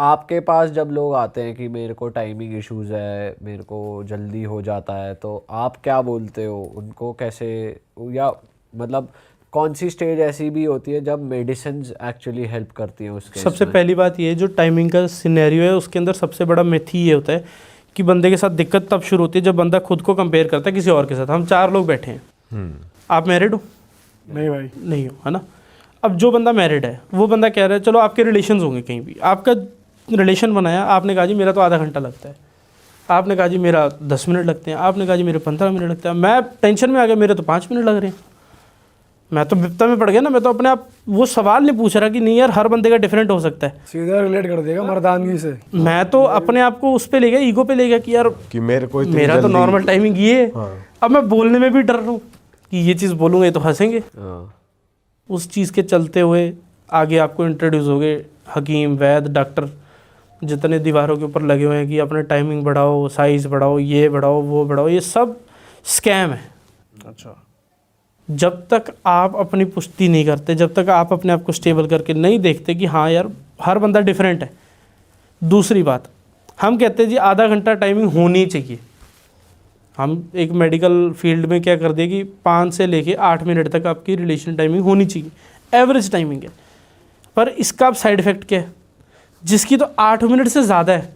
आपके पास जब लोग आते हैं कि मेरे को टाइमिंग इश्यूज है, मेरे को जल्दी हो जाता है, तो आप क्या बोलते हो उनको? कैसे, या मतलब कौन सी स्टेज ऐसी भी होती है जब मेडिसिन्स एक्चुअली हेल्प करती हैं उसके? सबसे पहली बात ये, जो टाइमिंग का सिनेरियो है उसके अंदर सबसे बड़ा मिथ ही ये होता है कि बंदे के साथ दिक्कत तब शुरू होती है जब बंदा खुद को कंपेयर करता है किसी और के साथ। हम 4 लोग बैठे हैं, आप मैरिड हो? नहीं भाई, नहीं हो, है ना। अब जो बंदा मैरिड है वो बंदा कह रहा है, चलो आपके रिलेशंस होंगे, कहीं भी आपका रिलेशन बनाया, आपने कहा जी मेरा तो आधा घंटा लगता है, आपने कहा जी मेरा 10 मिनट लगते हैं, आपने कहा जी मेरे 15 मिनट लगते हैं, मैं टेंशन में आ गया, मेरे तो 5 मिनट लग रहे हैं। मैं तो विपता में पड़ गया ना। मैं तो अपने आप वो सवाल नहीं पूछ रहा कि नहीं यार हर बंदे का डिफरेंट हो सकता है, सीधा रिलेट कर देगा मर्दानगी से। मैं तो अपने आप को उस पे ले गया, ईगो पे ले गया कि यार कि मेरा तो नॉर्मल टाइमिंग ये है। अब मैं बोलने में भी डर रहा हूँ कि ये चीज़ बोलूँगा ये तो हंसेंगे। उस चीज़ के चलते हुए आगे आपको इंट्रोड्यूस हो गए हकीम, वैद, डॉक्टर, जितने दीवारों के ऊपर लगे हुए हैं कि अपने टाइमिंग बढ़ाओ, साइज़ बढ़ाओ, ये बढ़ाओ, वो बढ़ाओ, ये सब स्कैम है। अच्छा, जब तक आप अपनी पुष्टि नहीं करते, जब तक आप अपने आप को स्टेबल करके नहीं देखते कि हाँ यार हर बंदा डिफरेंट है। दूसरी बात, हम कहते हैं जी आधा घंटा टाइमिंग होनी चाहिए। हम एक मेडिकल फील्ड में क्या कर दिए कि 5 से लेके 8 मिनट तक आपकी रिलेशन टाइमिंग होनी चाहिए, एवरेज टाइमिंग है। पर इसका अब साइड इफ़ेक्ट क्या है? जिसकी तो 8 मिनट से ज़्यादा है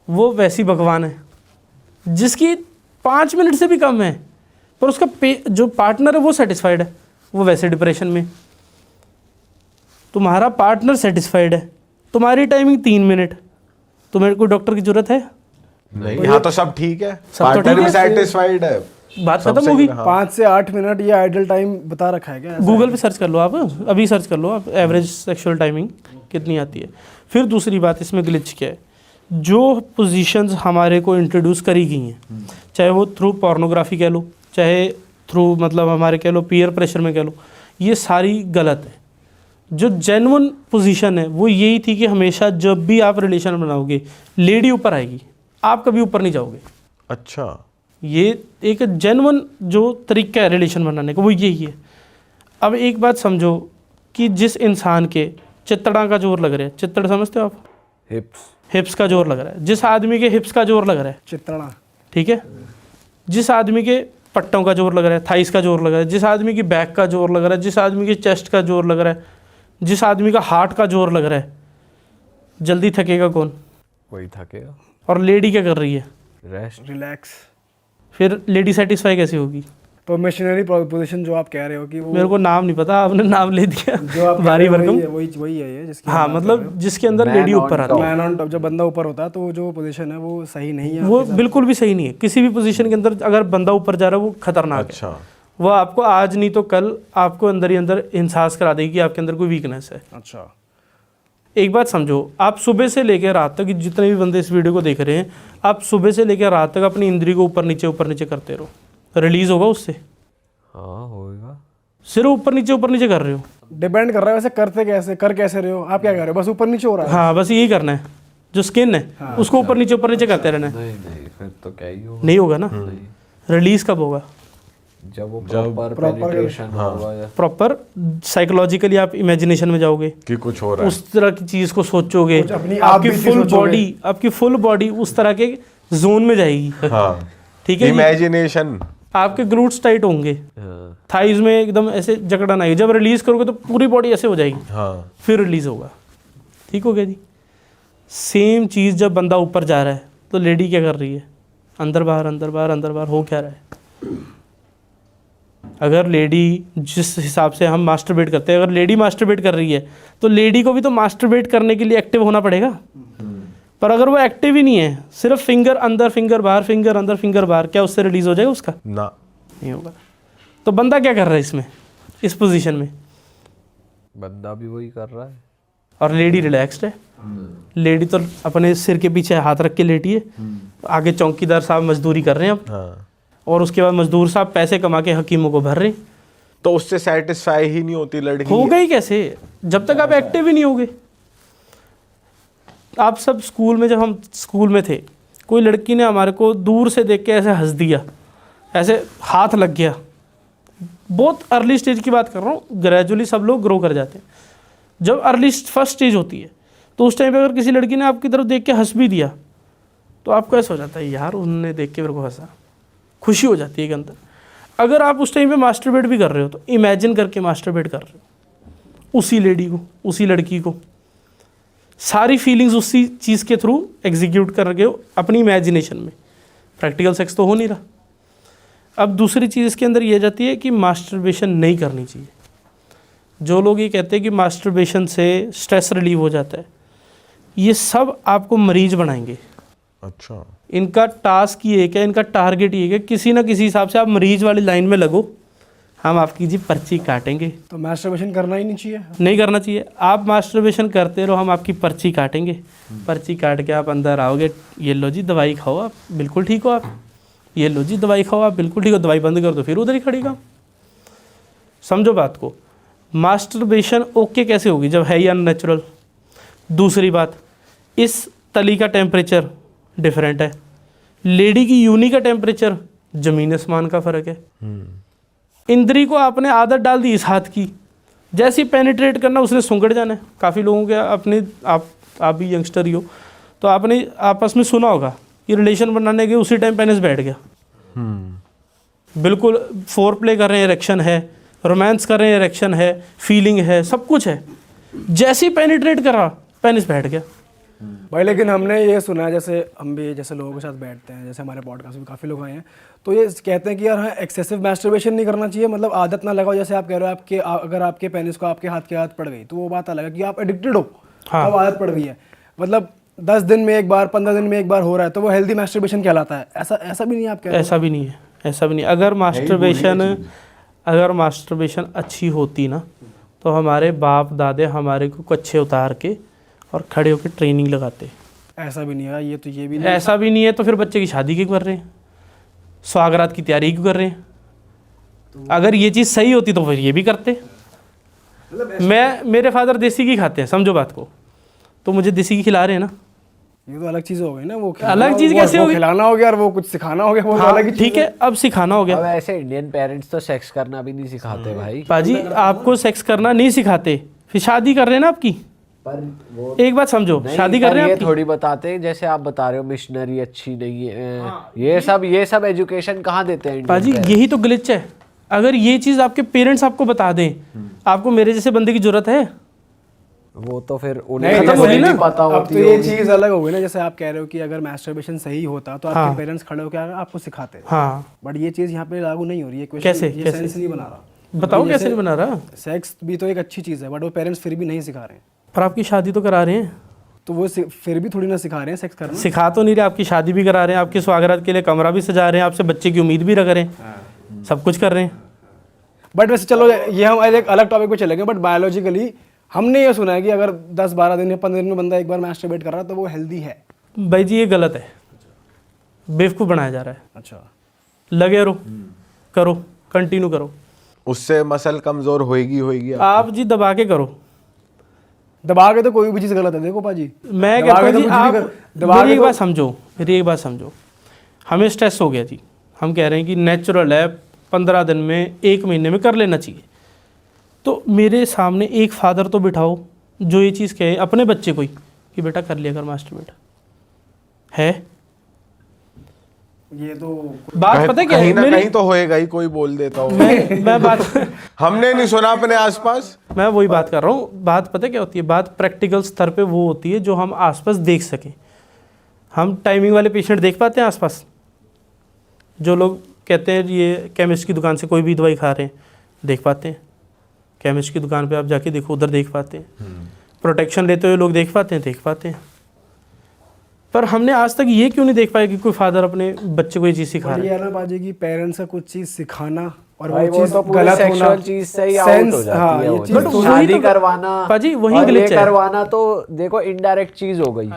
वो वैसी भगवान है, जिसकी 5 मिनट से भी कम है पर उसका जो पार्टनर है वो सेटिस्फाइड है, वो वैसे डिप्रेशन में। तुम्हारा पार्टनर सेटिस्फाइड है, तुम्हारी टाइमिंग 3 मिनट, तुम्हें कोई डॉक्टर की जरूरत है? नहीं, यहाँ तो सब ठीक है, सब तो पार्टनर ठीक भी है, सेटिस्फाइड है, बात सब खत्म सही होगी। है, हाँ। 5 से 8 मिनट ये आइडल टाइम बता रखा है क्या? गूगल पे सर्च कर लो आप, अभी सर्च कर लो आप, एवरेज सेक्सुअल टाइमिंग कितनी आती है। फिर दूसरी बात इसमें ग्लिच क्या है, जो पोजीशंस हमारे को इंट्रोड्यूस करी गई हैं, चाहे वो थ्रू पोर्नोग्राफी कह लो, चाहे थ्रू मतलब हमारे कह लो पीयर प्रेशर में कह लो, ये सारी गलत है। जो जेन्युइन पोजीशन है वो यही थी कि हमेशा जब भी आप रिलेशन बनाओगे लेडी ऊपर आएगी, आप कभी ऊपर नहीं जाओगे। अच्छा, ये एक जेन्युइन जो तरीका है रिलेशन बनाने का वो यही है। अब एक बात समझो कि जिस इंसान के चित्तड़ा का जोर लग रहा है, चित्तड़ समझते हो आप? हिप्स का जोर लग रहा है, जिस आदमी के हिप्स का जोर लग रहा है, चित्तड़ा, ठीक है, जिस आदमी के पट्टों का जोर लग रहा है, थाइस का जोर लग रहा है, जिस आदमी की बैक का जोर लग रहा है, जिस आदमी की चेस्ट का जोर लग रहा है, जिस आदमी का हार्ट का जोर लग रहा है, जल्दी थकेगा कौन? वही थकेगा। और लेडी क्या कर रही है? Rest, relax. फिर लेडी सेटिस्फाई कैसे होगी? तो मिशनरी पोजीशन जो आप कह रहे हो कि वो, मेरे को नाम नहीं पता, आपने नाम ले दिया जो आप भारी भरकम। वही है ये जिसकी हाँ, मतलब जिसके अंदर लेडी ऊपर आती है, मैन ऑन टॉप। जब बंदा ऊपर होता है तो जो पोजीशन है वो सही नहीं है, वो बिल्कुल भी सही नहीं है। किसी भी पोजीशन के अंदर अगर बंदा ऊपर जा रहा है वो खतरनाक है। अच्छा, वो आपको आज नहीं तो कल आपको अंदर ही अंदर एहसास करा देगी कि आपके अंदर कोई वीकनेस है। अच्छा, एक बात समझो, आप सुबह से लेकर रात तक, जितने भी बंदे इस वीडियो को देख रहे हैं, आप सुबह से लेकर रात तक अपनी इंद्री को ऊपर नीचे करते रहो, रिलीज होगा उससे? हाँ होगा। सिर्फ ऊपर नीचे कर रहे हो। डिपेंड कर रहा है वैसे करते कैसे, कर कैसे रहे हो आप, क्या कर रहे हो? बस ऊपर नीचे हो रहा है। हाँ, बस यही करना है। जो स्किन है उसको ऊपर नीचे करते रहना है। नहीं फिर तो क्या ही होगा। नहीं होगा ना। रिलीज कब होगा? जब वो प्रॉपर पेनिट्रेशन होगा, प्रॉपर साइकोलॉजिकली आप इमेजिनेशन में जाओगे कि कुछ हो रहा है, उस तरह की चीज को सोचोगे, अपनी आपकी फुल बॉडी उस तरह के जोन में जाएगी। हाँ, ठीक है, इमेजिनेशन, आपके ग्लूट्स टाइट होंगे, थाइज में एकदम ऐसे जकड़न आएगी। जब रिलीज करोगे तो पूरी बॉडी ऐसे हो जाएगी, हाँ, फिर रिलीज होगा। ठीक हो गया जी। सेम चीज़ जब बंदा ऊपर जा रहा है तो लेडी क्या कर रही है? अंदर बाहर हो क्या रहा है? अगर लेडी, जिस हिसाब से हम मास्टरबेट करते हैं, अगर लेडी मास्टरबेट कर रही है तो लेडी को भी तो मास्टरबेट करने के लिए एक्टिव होना पड़ेगा। पर अगर वो एक्टिव ही नहीं है, सिर्फ फिंगर अंदर फिंगर बाहर, फिंगर अंदर फिंगर बाहर, क्या उससे रिलीज हो जाएगा उसका? ना, नहीं होगा। तो बंदा क्या कर रहा है इसमें, इस पोजीशन में? बंदा भी वही कर रहा है और लेडी रिलैक्स्ड है। लेडी तो अपने सिर के पीछे हाथ रख के लेटी है, आगे चौकीदार साहब मजदूरी कर रहे हैं अब, हाँ, और उसके बाद मजदूर साहब पैसे कमा के हकीमों को भर रहे हैं। तो उससे सेटिस्फाई ही नहीं होती लड़की। होगा ही कैसे जब तक आप एक्टिव ही नहीं होगे? आप सब स्कूल में, जब हम स्कूल में थे, कोई लड़की ने हमारे को दूर से देख के ऐसे हंस दिया, ऐसे हाथ लग गया, बहुत अर्ली स्टेज की बात कर रहा हूँ, ग्रेजुअली सब लोग ग्रो कर जाते हैं। जब अर्ली फर्स्ट स्टेज होती है तो उस टाइम पे अगर किसी लड़की ने आपकी तरफ देख के हंस भी दिया तो आपको ऐसा हो जाता है यार उन्होंने देख के मेरे को हंसा, खुशी हो जाती है कि अंदर। अगर आप उस टाइम पे मास्टरबेट भी कर रहे हो तो इमेजिन करके मास्टरबेट कर रहे हो उसी लेडी को, उसी लड़की को, सारी फीलिंग्स उसी चीज़ के थ्रू एग्जीक्यूट कर रहे हो अपनी इमेजिनेशन में। प्रैक्टिकल सेक्स तो हो नहीं रहा। अब दूसरी चीज़ इसके अंदर ये जाती है कि मास्टरबेशन नहीं करनी चाहिए। जो लोग ये कहते हैं कि मास्टरबेशन से स्ट्रेस रिलीव हो जाता है, ये सब आपको मरीज बनाएंगे। अच्छा, इनका टास्क ये है, इनका टारगेट ये है कि किसी ना किसी हिसाब से आप मरीज वाली लाइन में लगो, हम आपकी जी पर्ची काटेंगे। तो मास्टरबेशन करना ही नहीं चाहिए। नहीं करना चाहिए। आप मास्टरबेशन करते रहो, हम आपकी पर्ची काटेंगे। पर्ची काट के आप अंदर आओगे, ये लो जी दवाई खाओ, आप बिल्कुल ठीक हो। आप ये लो जी दवाई खाओ, आप बिल्कुल ठीक हो। दवाई बंद कर दो, फिर उधर ही खड़ी काम। समझो बात को। मास्टरबेशन ओके कैसे होगी जब है ही अननेचुरल। दूसरी बात, इस तली का टेम्परेचर डिफरेंट है, लेडी की यूनी का टेम्परेचर जमीन आसमान का फ़र्क है। इंद्री को आपने आदत डाल दी इस हाथ की, जैसे ही पेनिट्रेट करना उसने सुंगड़ जाना है। काफ़ी लोगों के अपने आप भी यंगस्टर ही हो तो आपने आपस में सुना होगा कि रिलेशन बनाने के उसी टाइम पेनिस बैठ गया। बिल्कुल फोर प्ले कर रहे हैं, इरेक्शन है, रोमांस कर रहे हैं, इरेक्शन है, फीलिंग है, सब कुछ है, जैसे ही पेनिट्रेट करा पेनिस बैठ गया। भाई लेकिन हमने ये सुना है, जैसे हम भी जैसे लोगों के साथ बैठते हैं, जैसे हमारे पॉडकास्ट में काफ़ी लोग आए हैं, तो ये कहते हैं कि यार हाँ एक्सेसिव मास्टरबेशन नहीं करना चाहिए, मतलब आदत ना लगाओ। जैसे आप कह रहे हो आपके अगर आपके पेनिस को आपके हाथ की आदत पड़ गई तो वो बात अलग है कि आप एडिक्टेड हो। हाँ। अब आदत पड़ गई है, मतलब 10 दिन में एक बार, 15 दिन में एक बार हो रहा है, तो वो हेल्दी मास्टरबेशन कहलाता है। ऐसा भी नहीं है आप कह रहे हो? ऐसा भी नहीं है, ऐसा भी नहीं। अगर मास्टरबेशन अच्छी होती ना तो हमारे बाप दादे हमारे को कच्छे उतार के और खड़े होकर ट्रेनिंग लगाते। ऐसा भी नहीं है, ये तो ये भी नहीं। ऐसा भी नहीं है तो फिर बच्चे की शादी क्यों कर रहे हैं, स्वागरात की तैयारी क्यों कर रहे हैं? अगर ये चीज़ सही होती तो फिर ये भी करते। मेरे फादर देसी घी खाते हैं, समझो बात को, तो मुझे देसी घी खिला रहे हैं ना। ये तो अलग चीज़ हो गई ना, वो अलग चीज़ कैसे वो होगी? खिलाना हो गया और वो कुछ सिखाना हो गया, वो तो हाँ, अलग ही चीज़ ठीक है, अब सिखाना हो गया। अब ऐसे इंडियन पेरेंट्स तो सेक्स करना भी नहीं सिखाते भाई। पाजी आपको सेक्स करना नहीं सिखाते, फिर शादी कर रहे हैं ना आपकी। पर वो एक बात समझो, नहीं, शादी कर पर रहे हैं ये आपकी। थोड़ी बताते हैं, जैसे आप बता रहे हो मिशनरी अच्छी नहीं है, ये सब एजुकेशन कहाँ देते हैं पाजी? इंडियन यही तो ग्लिच है। अगर ये चीज़ आपके पेरेंट्स आपको बता दें, आपको मेरे जैसे बंदे की जरूरत है? वो तो फिर नहीं, उन्हें खत्म होगी ना। नहीं पता अब होती तो ये होगी। चीज़ अलग हो गई ना, जैसे आप कह रहे हो कि अगर मास्टरबेशन सही होता तो आपके हाँ। पेरेंट्स खड़े होकर आपको सिखाते, बट बट ये चीज़ यहाँ पे लागू नहीं हो रही है। क्वेश्चन कैसे? ये कैसे? सेंस नहीं बना रहा। बताओ कैसे नहीं बना रहा? सेक्स भी तो एक अच्छी चीज़ है, बट वो पेरेंट्स फिर भी नहीं सिखा रहे हैं। पर आपकी शादी तो करा रहे हैं। तो वो फिर भी थोड़ी ना सिखा रहे हैं सेक्स करना। सिखा तो नहीं रहे, आपकी शादी भी करा रहे हैं, आपके स्वागत के लिए कमरा भी सजा रहे हैं, आपसे बच्चे की उम्मीद भी रख रहे हैं, सब कुछ कर रहे हैं। बट वैसे चलो ये हम एक अलग टॉपिक पे चलेंगे, बट बायोलॉजिकली हमने ये सुना है कि अगर 10-12 दिन या 15 दिन में बंदा एक बार मास्टरबेट कर रहा है तो वो हेल्दी है। भाई जी ये गलत है, बेवकूफ़ बनाया जा रहा है। अच्छा, लगे रहो, करो, कंटिन्यू करो। उससे मसल कमजोर होएगी आप जी दबा के करो। दबा के तो कोई भी चीज़ गलत है। देखो पाजी, मैं दबा कहता के हूँ तो जी कुछ भी आप दबा मेरी के एक तो- बात समझो, मेरी एक बात समझो। हमें स्ट्रेस हो गया जी, हम कह रहे हैं कि नेचुरल है, 15 दिन में, 1 महीने में कर लेना चाहिए। तो मेरे सामने एक फादर तो बिठाओ जो ये चीज़ कहे अपने बच्चे को ही कि बेटा कर लिया कर मास्टरबेट है। ये तो बात पता है क्या है? कहीं ना मेरी कहीं तो होएगा ही, कोई बोल देता हो। मैं बात हमने नहीं सुना अपने आसपास। मैं वही बात कर रहा हूँ। बात पता है क्या होती है? बात प्रैक्टिकल स्तर पे वो होती है जो हम आसपास देख सकें। हम टाइमिंग वाले पेशेंट देख पाते हैं आसपास? जो लोग कहते हैं ये केमिस्ट की दुकान से कोई भी दवाई खा रहे हैं, देख पाते हैं। केमिस्ट की दुकान पे आप जाके देखो, उधर देख पाते हैं। प्रोटेक्शन लेते हुए लोग देख पाते हैं, देख पाते हैं। पर हमने आज तक ये क्यों नहीं देख पाया कि कोई फादर अपने बच्चे को ये चीज़ सिखा रहा ये है? है ना पाजी की पेरेंट्स का कुछ चीज़ सिखाना और भाई वो वो चीज़ तो पूरी गलत होना, सेक्सुअल चीज से ही आउट सेंस, हो जाती हाँ, है ये वो चीज़ चीज़। तो- शादी तो- करवाना पाजी वही और ये glitch है। करवाना तो देखो इनडायरेक्ट चीज हो गई,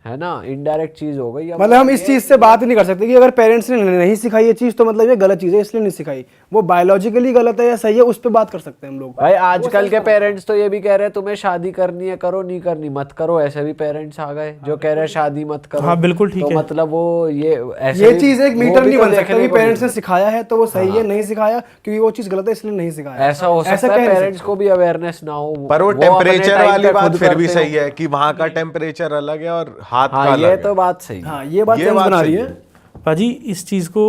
है ना, इनडायरेक्ट चीज हो गई। अब मतलब हम इस चीज से बात ही नहीं कर सकते कि अगर पेरेंट्स ने नहीं सिखाई ये चीज तो मतलब ये गलत चीज है इसलिए नहीं सिखाई, वो बायोलॉजिकली गलत है या सही है उस पर बात कर सकते हैं हम लोग। भाई आजकल के पेरेंट्स तो ये भी कह रहे हैं तुम्हें शादी करनी है करो, नहीं करनी मत करो, ऐसे भी पेरेंट्स आ गए जो कह रहे हैं शादी मत करो। हाँ, बिल्कुल ठीक तो है। मतलब वो ऐसे ये भी- चीज एक वो मीटर भी नहीं तो बन सकता देखने कि को पेरेंट्स ने मिले। सिखाया है तो वो सही है, नहीं सिखाया क्योंकि वो चीज गलत है इसलिए नहीं सिखाया। ऐसा हो सकता कह है नहीं पेरेंट्स को भी अवेयरनेस ना हो, पर वो अपने टेम्परेचर time वाली पे बात खुद फिर भी करते हो। सही है कि वहां का टेम्परेचर अलग है और हाथ का हाँ अलग ये है। तो बात सही है। हाँ ये बात ये सेंस बात बना सही रही है। है। भाजी इस चीज़ को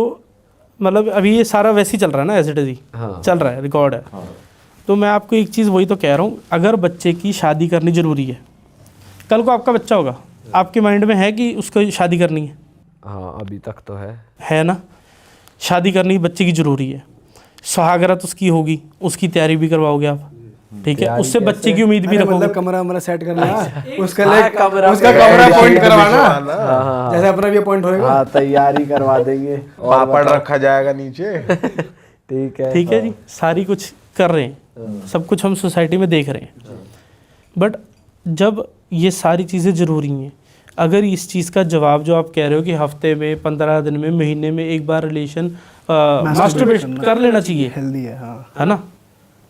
मतलब अभी ये सारा वैसे ही चल रहा है ना, एज इट इज ही चल रहा है, रिकॉर्ड है। तो मैं आपको एक चीज़ वही तो कह रहा हूँ, अगर बच्चे की शादी करनी ज़रूरी है, कल को आपका बच्चा होगा, आपके माइंड में है कि उसको शादी करनी है? हाँ अभी तक तो है ना, शादी करनी बच्चे की ज़रूरी है, सुहागरात उसकी होगी, उसकी तैयारी भी करवाओगे आप, ठीक है, उससे बच्चे की उम्मीद भी अरे रखोगे। मतलब कमरा सेट करना उसके हाँ, लिए कमरा उसका पे कमरा तैयारी पॉइंट भी करवाना, जैसे अपना भी पॉइंट होएगा। हाँ तैयारी करवा देंगे और पापड़ रखा जाएगा नीचे। ठीक है। ठीक है जी, सारी कुछ कर रहे हैं, सब कुछ हम सोसाइटी में देख रहे हैं, बट जब ये सारी चीज़ें ज़रूरी हैं, अगर इस चीज़ का जवाब जो आप कह रहे हो कि हफ्ते में 15 दिन में महीने में एक बार रिलेशन मास्टरबेट कर लेना चाहिए, हेल्दी है हाँ। है ना,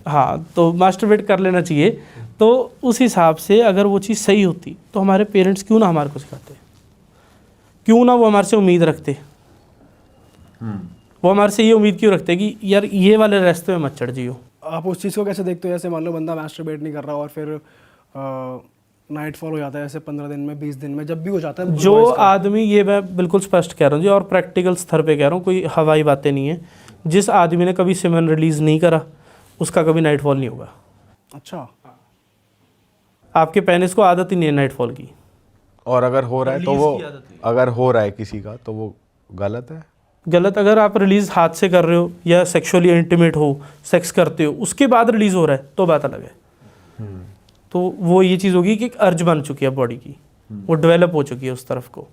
हाँ तो मास्टरबेट कर लेना चाहिए, तो उस हिसाब से अगर वो चीज़ सही होती तो हमारे पेरेंट्स क्यों ना हमारे को सिखाते, क्यों ना वो हमारे से उम्मीद रखते, वो हमारे से ये उम्मीद क्यों रखते कि यार ये वाले रास्ते में मत चढ़ जियो। आप उस चीज़ को कैसे देखते हो, जैसे मान लो बंदा मास्टरबेट नहीं कर रहा और फिर नाइट फॉल हो जाता है, जैसे 15 दिन में 20 दिन में जब भी हो जाता है जो आदमी, ये मैं बिल्कुल स्पष्ट कह रहा हूँ जी और प्रैक्टिकल स्तर पे कह रहा हूँ, कोई हवाई बातें नहीं है, जिस आदमी ने कभी सीमेन रिलीज नहीं करा उसका कभी नाइट फॉल नहीं होगा। अच्छा आपके पेनिस को आदत ही नहीं है नाइट फॉल की। और अगर हो रहा है तो वो, अगर हो रहा है किसी का तो वो गलत है। गलत, अगर आप रिलीज हाथ से कर रहे हो या सेक्सुअली इंटीमेट हो, सेक्स करते हो, उसके बाद रिलीज हो रहा है तो बात अलग है। तो वो ये चीज़ होगी कि एक अर्ज बन चुकी है बॉडी की, वो डेवलप हो चुकी है उस तरफ को,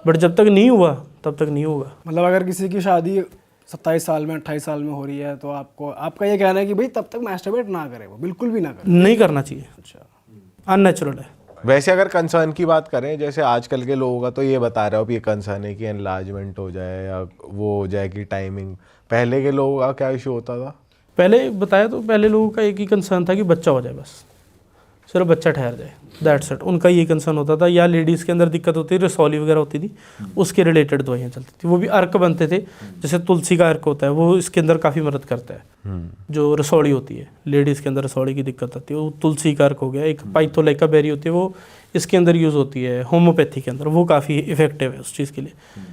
बट जब तक नहीं हुआ तब तक नहीं होगा। मतलब अगर किसी की शादी 27 साल में 28 साल में हो रही है तो आपको, आपका ये कहना है कि भाई तब तक मास्टरबेट ना करे, वो बिल्कुल भी ना करे? नहीं करना चाहिए, अच्छा अननेचुरल है। वैसे अगर कंसर्न की बात करें, जैसे आजकल के लोगों का तो ये बता रहे हो ये कंसर्न है कि एनलार्जमेंट हो जाए या वो हो जाए कि टाइमिंग, पहले के लोगों का क्या इशू होता था? पहले बताया तो पहले लोगों का एक ही कंसर्न था कि बच्चा हो जाए, बस सिर्फ बच्चा ठहर जाए, दैट्स इट, उनका ये कंसर्न होता था। या लेडीज़ के अंदर दिक्कत होती थी, रसौली वगैरह होती थी, उसके रिलेटेड दवाइयाँ चलती थी, वो भी अर्क बनते थे, जैसे तुलसी का अर्क होता है वो इसके अंदर काफ़ी मदद करता है। जो रसौली होती है, लेडीज़ के अंदर रसौली की दिक्कत आती है, वो तुलसी का अर्क हो गया। एक पाइथोलाइका बेरी होती है, वो इसके अंदर यूज़ होती है होम्योपैथी के अंदर, वो काफ़ी इफेक्टिव है उस चीज़ के लिए।